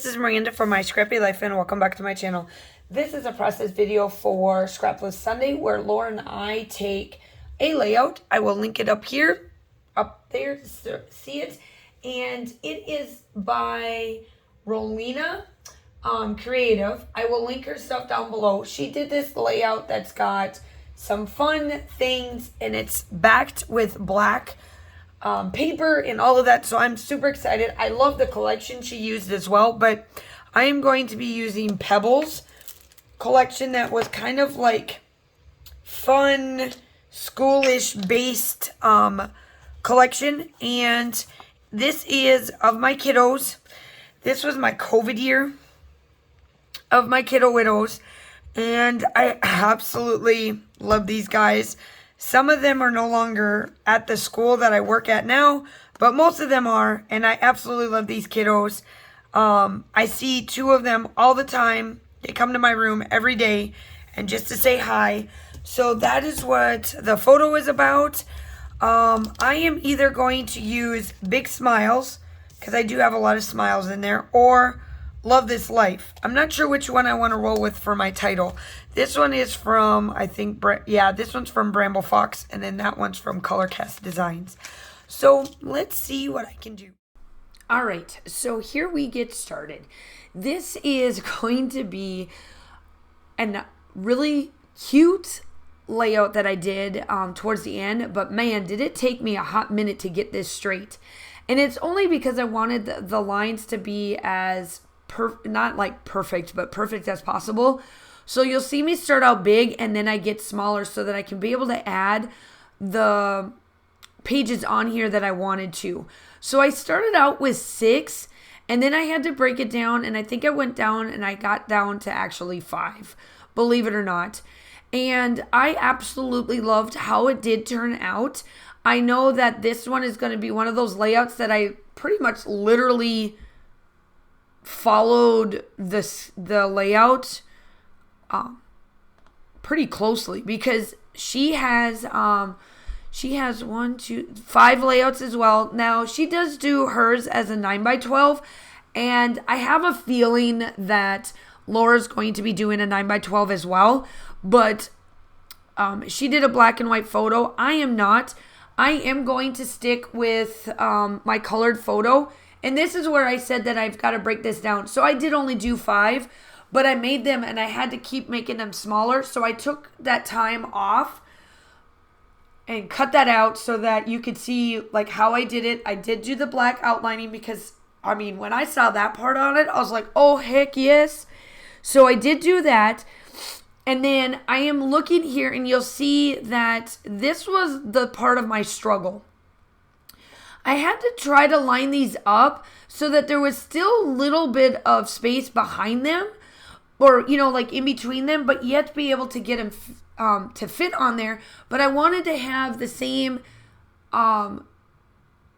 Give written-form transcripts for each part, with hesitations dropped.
this is Miranda from My Scrappy Life and welcome back to my channel. This is a process video for Scraplist Sunday where Laura and I take a layout. I will link it up here, up there to see it. And it is by Rolina Creative. I will link her stuff down below. She did this layout that's got some fun things and it's backed with black paper and all of that, so I'm super excited. I love the collection she used as well, but I am going to be using Pebbles collection that was kind of like fun, schoolish based collection, and this is of my kiddos. This was my COVID year of my kiddo widows, and I absolutely love these guys. Some of them are no longer at the school that I work at now, but most of them are, and I absolutely love these kiddos. I see two of them all the time. They come to my room every day and just to say hi. So that is what the photo is about. I am either going to use Big Smiles, because I do have a lot of smiles in there, or Love This Life. I'm not sure which one I want to roll with for my title. This one is from, I think, this one's from Bramble Fox, and then that one's from Colorcast Designs. So let's see what I can do. All right, so here we get started. This is going to be a really cute layout that I did towards the end, but man, did it take me a hot minute to get this straight. And it's only because I wanted the lines to be as not like perfect, but perfect as possible. So you'll see me start out big and then I get smaller so that I can be able to add the pages on here that I wanted to. So I started out with 6 and then I had to break it down, and I think I went down and I got down to actually 5, believe it or not. And I absolutely loved how it did turn out. I know that this one is going to be one of those layouts that I pretty much literally followed the layout pretty closely, because she has 5 layouts as well. Now she does do hers as a 9x12, and I have a feeling that Laura's going to be doing a 9x12 as well, but she did a black and white photo. I am not. I am going to stick with my colored photo. And this is where I said that I've got to break this down. So I did only do 5, but I made them and I had to keep making them smaller. So I took that time off and cut that out so that you could see like how I did it. I did do the black outlining because, I mean, when I saw that part on it, I was like, oh, heck yes. So I did do that. And then I am looking here and you'll see that this was the part of my struggle. I had to try to line these up so that there was still a little bit of space behind them, or, you know, like in between them, but yet be able to get them to fit on there. But I wanted to have the same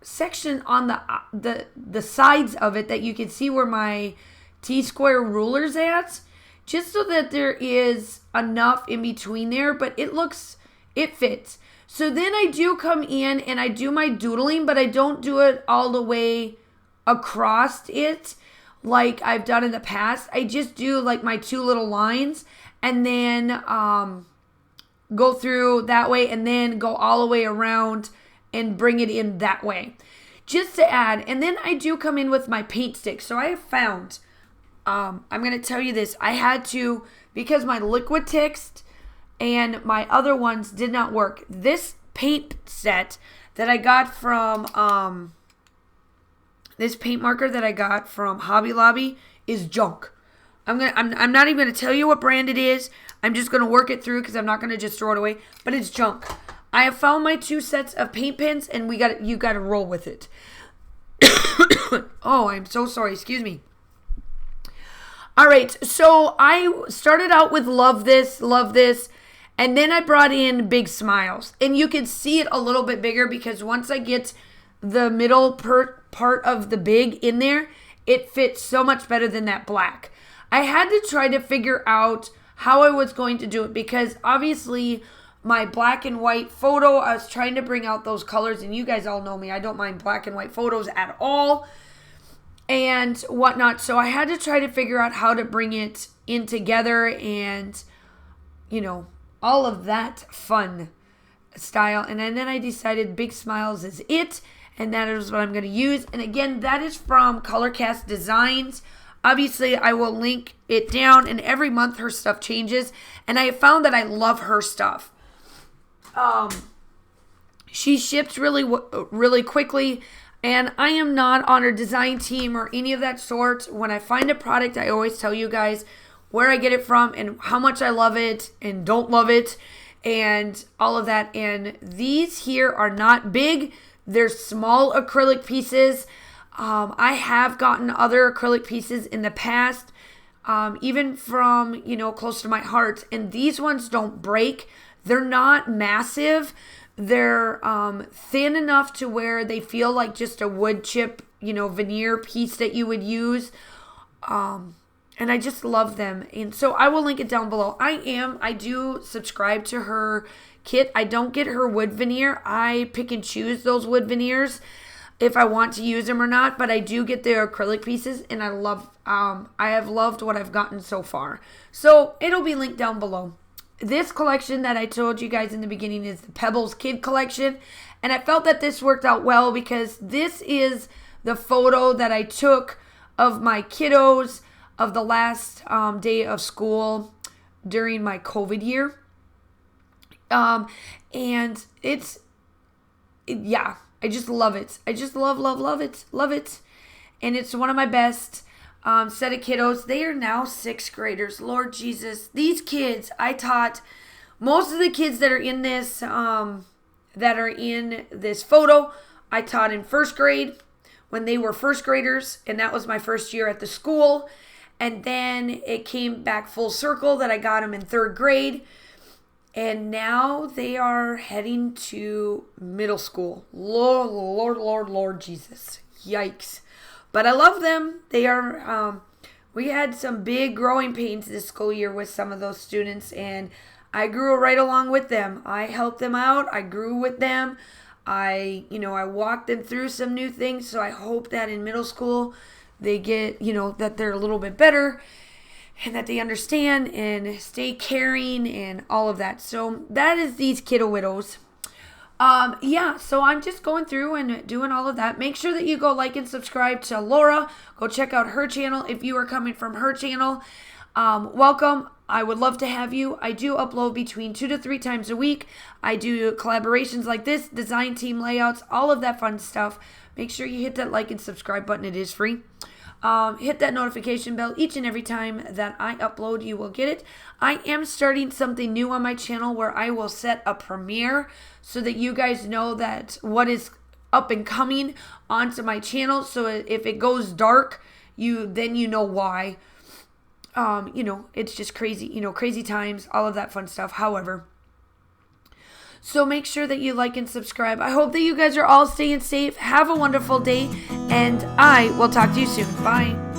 section on the sides of it that you can see where my T-square ruler's at, just so that there is enough in between there, but it fits. So then I do come in and I do my doodling, but I don't do it all the way across it like I've done in the past. I just do like my 2 little lines and then go through that way and then go all the way around and bring it in that way. Just to add, and then I do come in with my paint stick. So I have found, I'm going to tell you this, I had to, because my liquid text and my other ones did not work. This paint set that I got from, this paint marker that I got from Hobby Lobby is junk. I'm not even going to tell you what brand it is. I'm just going to work it through because I'm not going to just throw it away. But it's junk. I have found my 2 sets of paint pens, and you got to roll with it. Oh, I'm so sorry. Excuse me. All right, so I started out with love this, and then I brought in Big Smiles. And you can see it a little bit bigger because once I get the middle part of the big in there, it fits so much better than that black. I had to try to figure out how I was going to do it because obviously my black and white photo, I was trying to bring out those colors, and you guys all know me. I don't mind black and white photos at all. and whatnot. So I had to try to figure out how to bring it in together and, you know, all of that fun style. And then I decided Big Smiles is it, and that is what I'm going to use. And again, that is from Colorcast Designs. Obviously, I will link it down, and every month her stuff changes. And I have found that I love her stuff. She ships really quickly, and I am not on her design team or any of that sort. When I find a product, I always tell you guys where I get it from and how much I love it and don't love it and all of that. And these here are not big. They're small acrylic pieces. I have gotten other acrylic pieces in the past, even from, you know, close to my heart. And these ones don't break. They're not massive. They're thin enough to where they feel like just a wood chip, you know, veneer piece that you would use. And I just love them. And so I will link it down below. I do subscribe to her kit. I don't get her wood veneer. I pick and choose those wood veneers if I want to use them or not, but I do get their acrylic pieces, and I have loved what I've gotten so far. So it'll be linked down below. This collection that I told you guys in the beginning is the Pebbles Kid collection, and I felt that this worked out well because this is the photo that I took of my kiddos of the last day of school during my COVID year. And yeah, I just love it. I just love it. And it's one of my best set of kiddos. They are now 6th graders. Lord Jesus. These kids, I taught most of the kids that are in this, photo, I taught in 1st grade when they were 1st graders. And that was my first year at the school. And then it came back full circle that I got them in 3rd grade. And now they are heading to middle school. Lord Jesus. Yikes. But I love them. They are, we had some big growing pains this school year with some of those students. And I grew right along with them. I helped them out. I grew with them. I walked them through some new things. So I hope that in middle school they get, that they're a little bit better. And that they understand and stay caring and all of that. So that is these kiddo widows. Yeah, so I'm just going through and doing all of that. Make sure that you go like and subscribe to Laura. Go check out her channel if you are coming from her channel. Welcome. I would love to have you. I do upload between 2 to 3 times a week. I do collaborations like this, design team layouts, all of that fun stuff. Make sure you hit that like and subscribe button. It is free. Hit that notification bell each and every time that I upload. You will get it. I am starting something new on my channel where I will set a premiere so that you guys know that what is up and coming onto my channel. So if it goes dark, then you know why. It's just crazy, crazy times, all of that fun stuff. However, so make sure that you like and subscribe. I hope that you guys are all staying safe. Have a wonderful day, and I will talk to you soon. Bye.